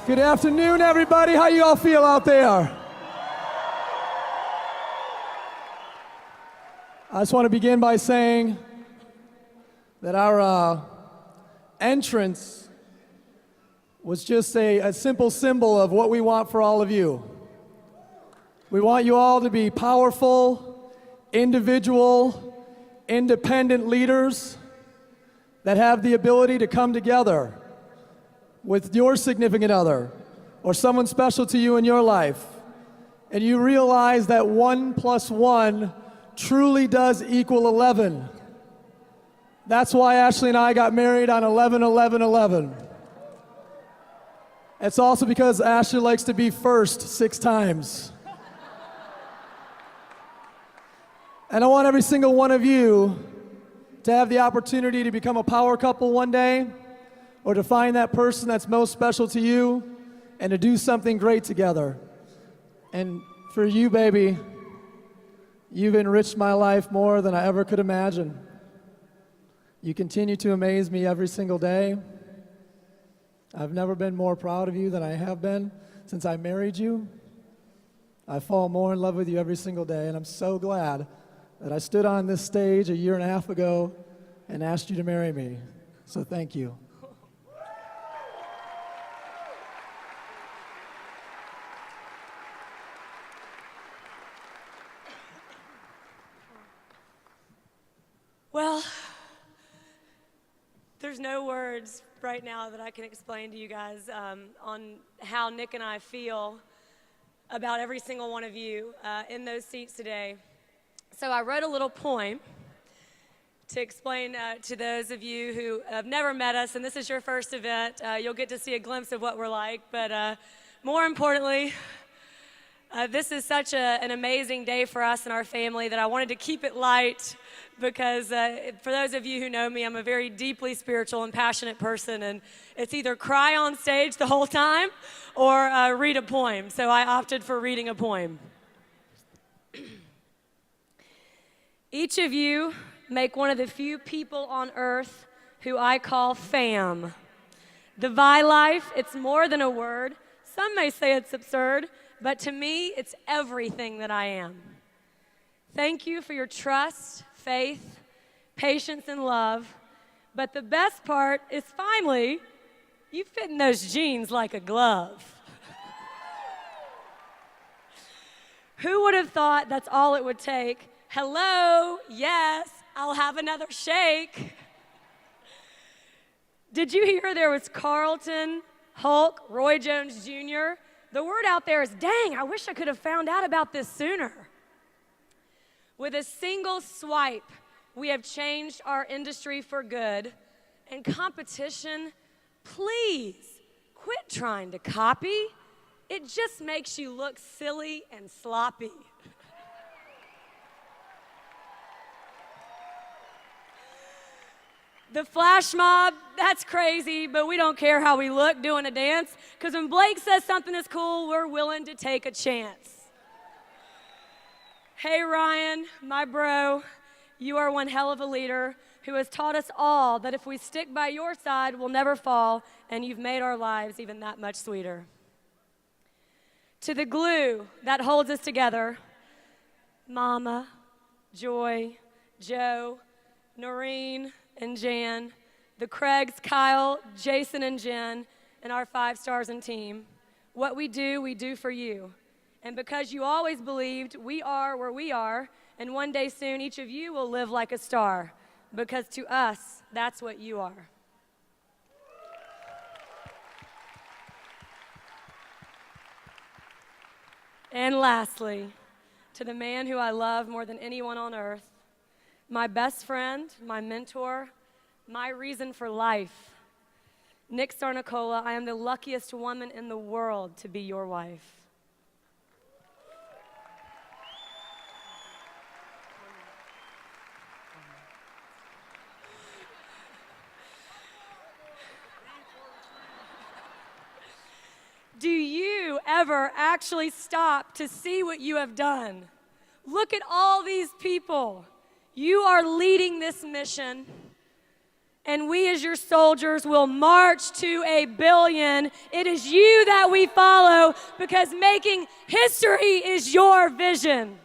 Good afternoon, everybody. How you all feel out there? I just want to begin by saying that our entrance was just a simple symbol of what we want for all of you. We want you all to be powerful, individual, independent leaders that have the ability to come together with your significant other or someone special to you in your life, and you realize that 1 + 1 truly does equal 11. That's why Ashley and I got married on 11/11/11. It's also because Ashley likes to be first 6 times. And I want every single one of you to have the opportunity to become a power couple one day, or to find that person that's most special to you and to do something great together. And for you, baby, you've enriched my life more than I ever could imagine. You continue to amaze me every single day. I've never been more proud of you than I have been since I married you. I fall more in love with you every single day, and I'm so glad that I stood on this stage a year and a half ago and asked you to marry me. So thank you. Well, there's no words right now that I can explain to you guys on how Nick and I feel about every single one of you in those seats today. So I wrote a little poem to explain to those of you who have never met us, and this is your first event. You'll get to see a glimpse of what we're like, but more importantly, this is such an amazing day for us and our family that I wanted to keep it light because for those of you who know me, I'm a very deeply spiritual and passionate person, and it's either cry on stage the whole time or read a poem. So I opted for reading a poem. Each of you make one of the few people on earth who I call fam. The Vi life, it's more than a word. Some may say it's absurd, but to me, it's everything that I am. Thank you for your trust, faith, patience, and love. But the best part is finally, you fit in those jeans like a glove. Who would have thought that's all it would take? Hello, yes, I'll have another shake. Did you hear there was Carlton, Hulk, Roy Jones Jr.? The word out there is, dang, I wish I could have found out about this sooner. With a single swipe, we have changed our industry for good. And competition, please quit trying to copy. It just makes you look silly and sloppy. The flash mob, that's crazy, but we don't care how we look doing a dance, because when Blake says something is cool, we're willing to take a chance. Hey, Ryan, my bro, you are one hell of a leader who has taught us all that if we stick by your side, we'll never fall, and you've made our lives even that much sweeter. To the glue that holds us together, Mama, Joy, Joe, Noreen, and Jan, the Craigs, Kyle, Jason, and Jen, and our 5 stars and team. What we do for you. And because you always believed we are where we are, and one day soon each of you will live like a star, because to us, that's what you are. And lastly, to the man who I love more than anyone on earth, my best friend, my mentor, my reason for life. Nick Sarnicola, I am the luckiest woman in the world to be your wife. Do you ever actually stop to see what you have done? Look at all these people. You are leading this mission, and we as your soldiers will march to 1 billion. It is you that we follow because making history is your vision.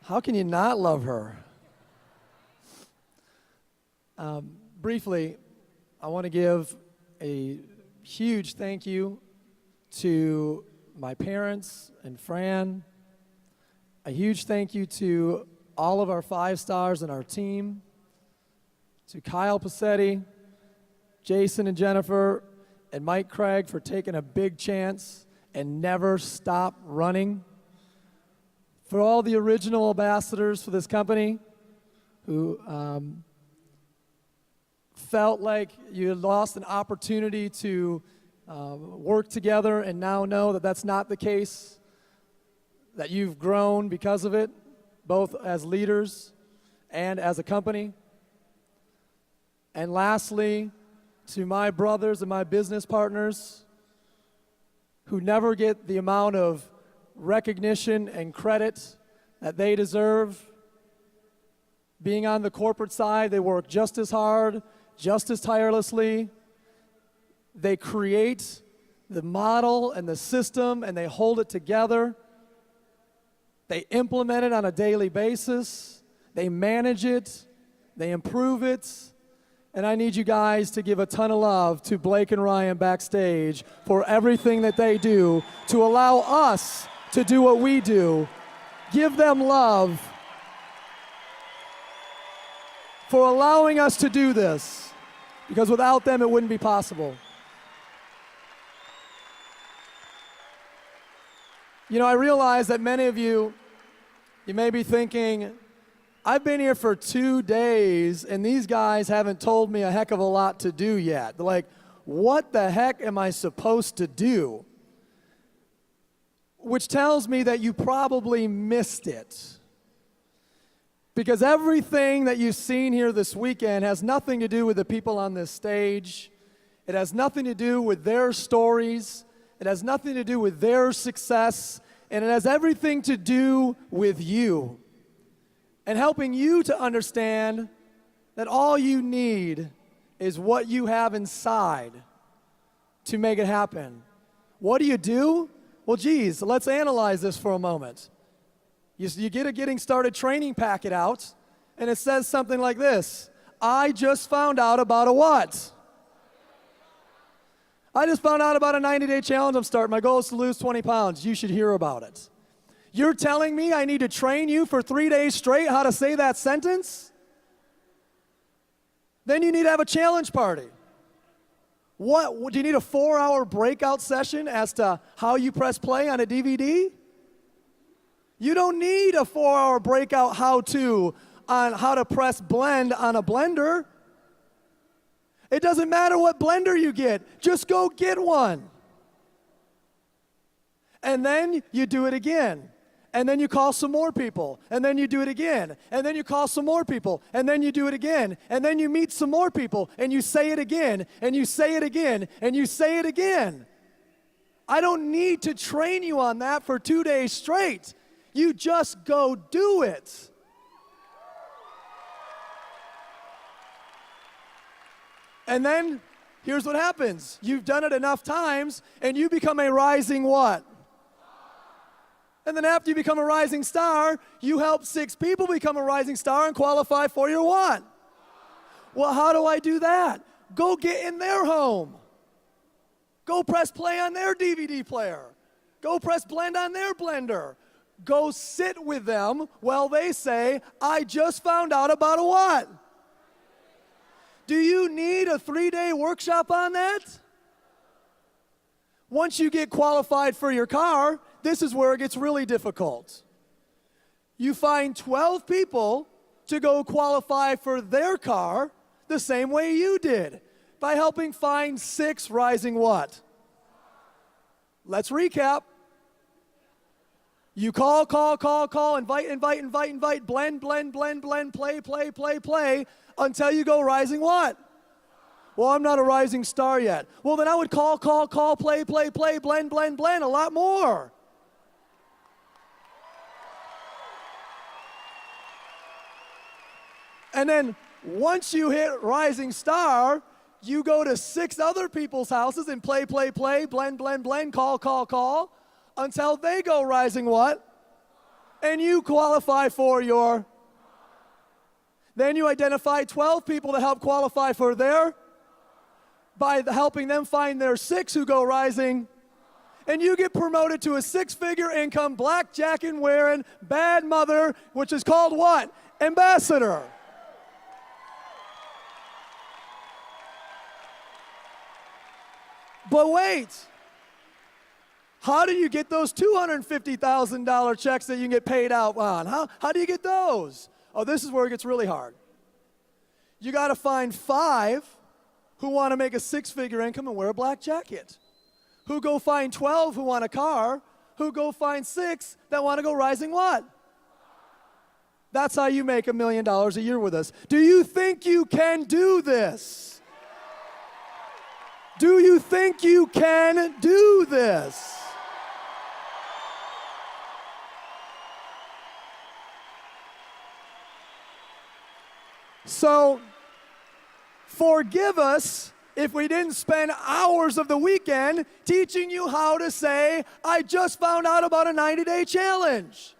How can you not love her? Briefly, I want to give a huge thank you to my parents and Fran. A huge thank you to all of our 5 stars in our team, to Kyle Passetti, Jason and Jennifer, and Mike Craig for taking a big chance and never stop running. For all the original ambassadors for this company who felt like you had lost an opportunity to work together and now know that that's not the case, that you've grown because of it, both as leaders and as a company. And lastly, to my brothers and my business partners who never get the amount of recognition and credit that they deserve. Being on the corporate side, they work just as hard, just as tirelessly. They create the model and the system, and they hold it together. They implement it on a daily basis. They manage it. They improve it. And I need you guys to give a ton of love to Blake and Ryan backstage for everything that they do to allow us to do what we do. Give them love for allowing us to do this, because without them it wouldn't be possible. You know, I realize that many of you may be thinking, I've been here for 2 days and these guys haven't told me a heck of a lot to do yet. They're like, what the heck am I supposed to do? Which tells me that you probably missed it. Because everything that you've seen here this weekend has nothing to do with the people on this stage. It has nothing to do with their stories. It has nothing to do with their success. And it has everything to do with you. And helping you to understand that all you need is what you have inside to make it happen. What do? Well, geez, let's analyze this for a moment. You get a getting started training packet out, and it says something like this. I just found out about a what? I just found out about a 90-day challenge I'm starting. My goal is to lose 20 pounds. You should hear about it. You're telling me I need to train you for 3 days straight how to say that sentence? Then you need to have a challenge party. What, do you need a 4-hour breakout session as to how you press play on a DVD? You don't need a 4-hour breakout how-to on how to press blend on a blender. It doesn't matter what blender you get. Just go get one. And then you do it again. And then you call some more people, and then you do it again, and then you call some more people, and then you do it again, and then you meet some more people, and you say it again, and you say it again, and you say it again. I don't need to train you on that for 2 days straight. You just go do it. And then here's what happens. You've done it enough times, and you become a rising what? And then after you become a rising star, you help 6 people become a rising star and qualify for your what? Well, how do I do that? Go get in their home. Go press play on their DVD player. Go press blend on their blender. Go sit with them while they say, I just found out about a what? Do you need a 3-day workshop on that? Once you get qualified for your car, this is where it gets really difficult. You find 12 people to go qualify for their car the same way you did, by helping find 6 rising what? Let's recap. You call, call, call, call, invite, invite, invite, invite, blend, blend, blend, blend, play, play, play, play, until you go rising what? Well, I'm not a rising star yet. Well, then I would call, call, call, play, play, play, blend, blend, blend, a lot more. And then once you hit rising star, you go to 6 other people's houses and play, play, play, blend, blend, blend, call, call, call, until they go rising what? And you qualify for your. Then you identify 12 people to help qualify for their, by helping them find their 6 who go rising. And you get promoted to a 6-figure income, black jacket wearing, bad mother, which is called what? Ambassador. But wait, how do you get those $250,000 checks that you can get paid out on? How do you get those? Oh, this is where it gets really hard. You got to find 5 who want to make a 6-figure income and wear a black jacket. Who go find 12 who want a car. Who go find 6 that want to go rising what? That's how you make $1 million a year with us. Do you think you can do this? Do you think you can do this? So, forgive us if we didn't spend hours of the weekend teaching you how to say, I just found out about a 90-day challenge.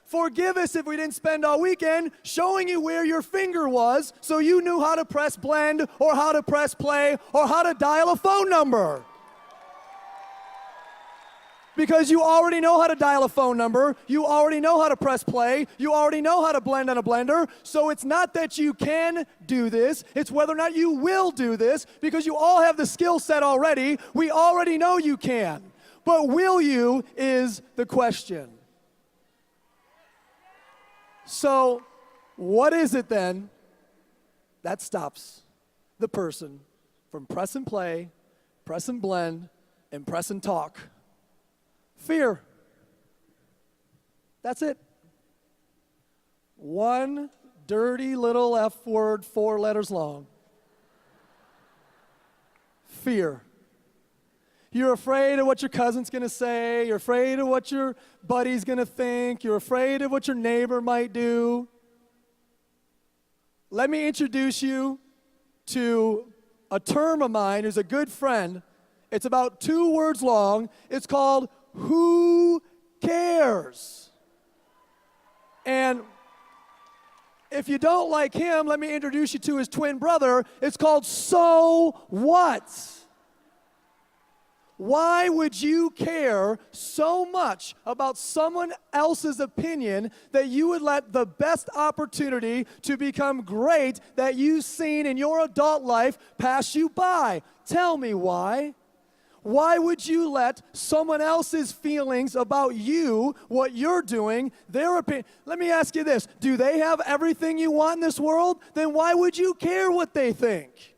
Forgive us if we didn't spend all weekend showing you where your finger was so you knew how to press blend or how to press play or how to dial a phone number. Because you already know how to dial a phone number, you already know how to press play, you already know how to blend on a blender, so it's not that you can do this, it's whether or not you will do this, because you all have the skill set already, we already know you can. But will you is the question. So, what is it then that stops the person from press and play, press and blend, and press and talk? Fear. That's it. One dirty little F word, 4 letters long. Fear. You're afraid of what your cousin's going to say. You're afraid of what your buddy's going to think. You're afraid of what your neighbor might do. Let me introduce you to a term of mine who's a good friend. It's about 2 words long. It's called who cares? And if you don't like him, let me introduce you to his twin brother. It's called so what? Why would you care so much about someone else's opinion that you would let the best opportunity to become great that you've seen in your adult life pass you by? Tell me why. Why would you let someone else's feelings about you, what you're doing, their opinion? Let me ask you this. Do they have everything you want in this world? Then why would you care what they think?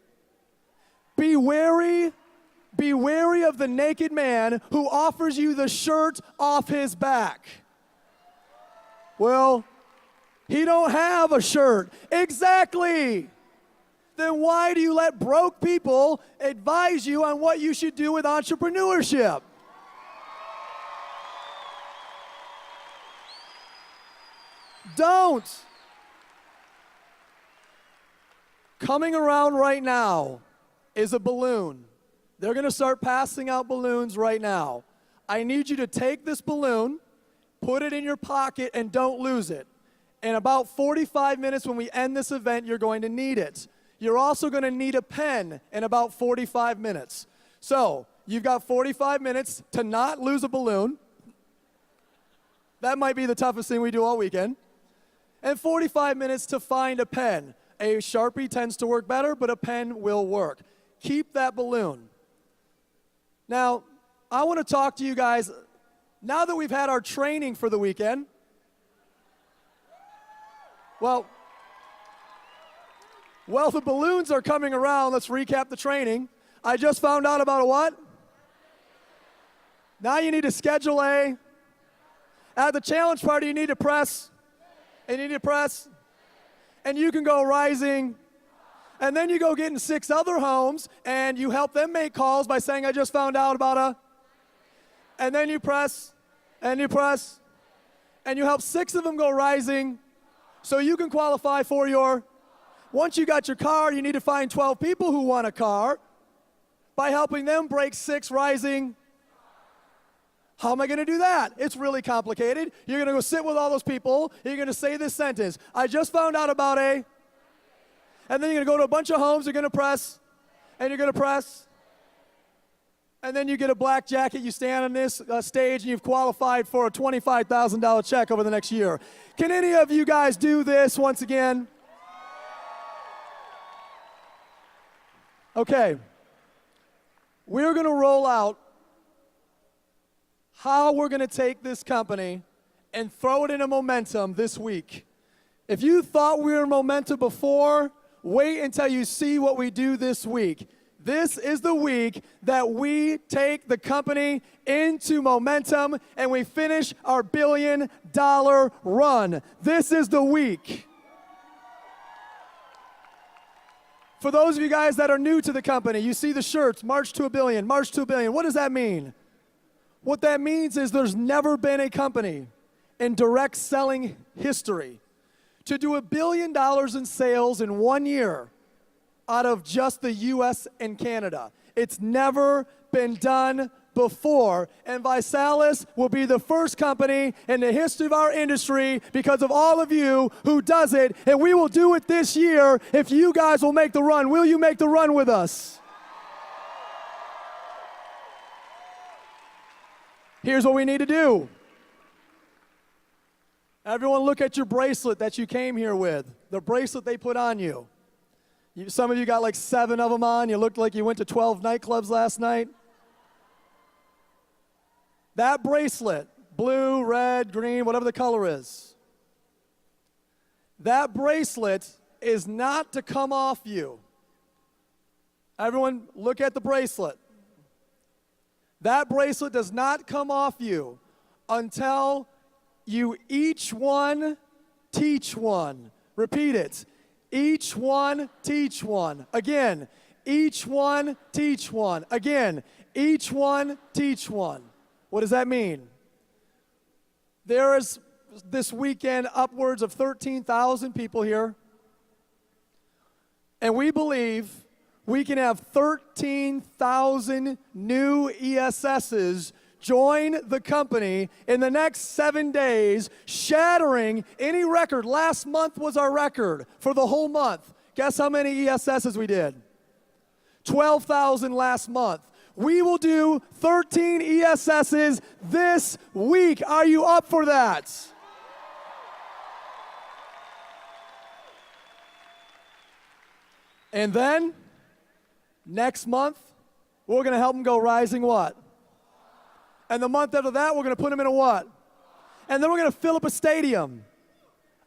Be wary of the naked man who offers you the shirt off his back. Well, he don't have a shirt. Exactly. Then why do you let broke people advise you on what you should do with entrepreneurship? Don't. Coming around right now is a balloon. They're going to start passing out balloons right now. I need you to take this balloon, put it in your pocket, and don't lose it. In about 45 minutes when we end this event, you're going to need it. You're also going to need a pen in about 45 minutes. So, you've got 45 minutes to not lose a balloon. That might be the toughest thing we do all weekend. And 45 minutes to find a pen. A Sharpie tends to work better, but a pen will work. Keep that balloon. Now, I want to talk to you guys, now that we've had our training for the weekend. Well, the balloons are coming around. Let's recap the training. I just found out about a what? Now you need to schedule a. At the challenge party, you need to press. And you need to press. And you can go rising. And then you go get in 6 other homes, and you help them make calls by saying, I just found out about a. And then you press, and you press. And you help 6 of them go rising so you can qualify for your. Once you got your car, you need to find 12 people who want a car by helping them break 6 rising. How am I going to do that? It's really complicated. You're going to go sit with all those people. You're going to say this sentence. I just found out about a. And then you're going to go to a bunch of homes. You're going to press. And you're going to press. And then you get a black jacket. You stand on this stage, and you've qualified for a $25,000 check over the next year. Can any of you guys do this once again? Okay. We're going to roll out how we're going to take this company and throw it into momentum this week. If you thought we were in momentum before, wait until you see what we do this week. This is the week that we take the company into momentum and we finish our $1 billion run. This is the week. For those of you guys that are new to the company, you see the shirts, March to $1 billion, March to $1 billion. What does that mean? What that means is there's never been a company in direct selling history to do $1 billion in sales in 1 year out of just the US and Canada. It's never been done before, and Visalis will be the first company in the history of our industry because of all of you who does it, and we will do it this year if you guys will make the run. Will you make the run with us? Here's what we need to do. Everyone look at your bracelet that you came here with, the bracelet they put on you. Some of you got like 7 of them on. You looked like you went to 12 nightclubs last night. That bracelet, blue, red, green, whatever the color is, that bracelet is not to come off you. Everyone look at the bracelet. That bracelet does not come off you until you each one teach one. Repeat it. Each one teach one. Again, each one teach one. Again, each one teach one. What does that mean? There is this weekend upwards of 13,000 people here. And we believe we can have 13,000 new ESSs join the company in the next 7 days, shattering any record. Last month was our record for the whole month. Guess how many ESSs we did? 12,000 last month. We will do 13 ESSs this week. Are you up for that? And then, next month, we're going to help them go rising what? And the month after that, we're going to put them in a what? And then we're going to fill up a stadium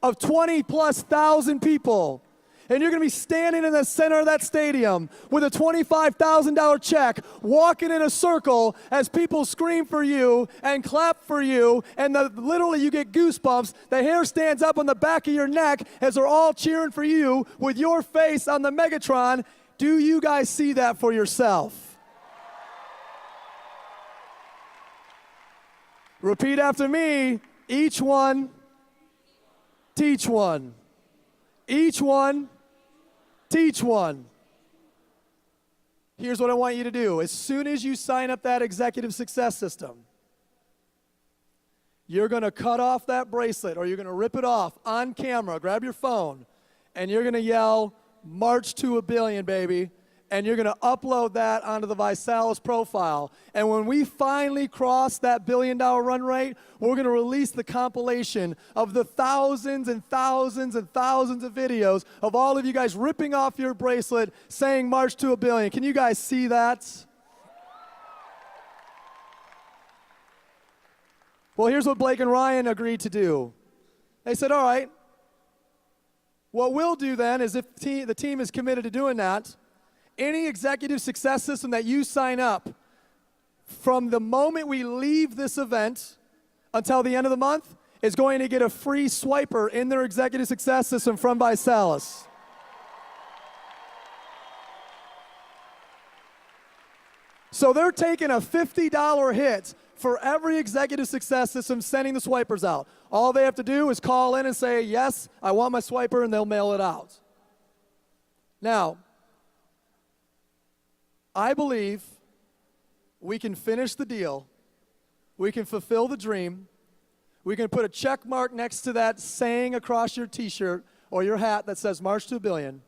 of 20+ thousand people. And you're going to be standing in the center of that stadium with a $25,000 check, walking in a circle as people scream for you and clap for you, and literally you get goosebumps. The hair stands up on the back of your neck as they're all cheering for you with your face on the Megatron. Do you guys see that for yourself? Repeat after me. Each one, teach one. Each one, teach one. Here's what I want you to do. As soon as you sign up that executive success system, you're going to cut off that bracelet, or you're going to rip it off on camera. Grab your phone, and you're going to yell, "March to $1 billion, baby." And you're going to upload that onto the Visalis profile. And when we finally cross that $1 billion run rate, we're going to release the compilation of the thousands and thousands and thousands of videos of all of you guys ripping off your bracelet saying "March to $1 billion." Can you guys see that? Well, here's what Blake and Ryan agreed to do. They said, all right, what we'll do then is if the team is committed to doing that, any executive success system that you sign up, from the moment we leave this event until the end of the month is going to get a free swiper in their executive success system from Visalis. So they're taking a $50 hit for every executive success system sending the swipers out. All they have to do is call in and say, yes, I want my swiper, and they'll mail it out. Now, I believe we can finish the deal, we can fulfill the dream, we can put a check mark next to that saying across your t-shirt or your hat that says March to a Billion,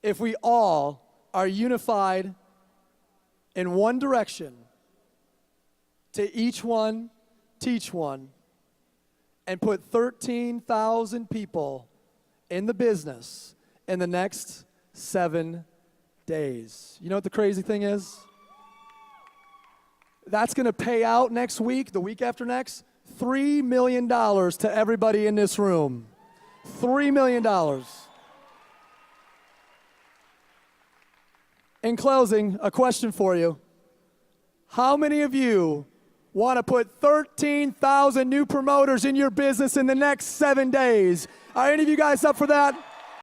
if we all are unified in one direction, to each one, teach one, and put 13,000 people in the business in the next 7 days. You know what the crazy thing is? That's going to pay out next week, the week after next, $3 million to everybody in this room. $3 million. In closing, a question for you. How many of you want to put 13,000 new promoters in your business in the next 7 days? Are any of you guys up for that?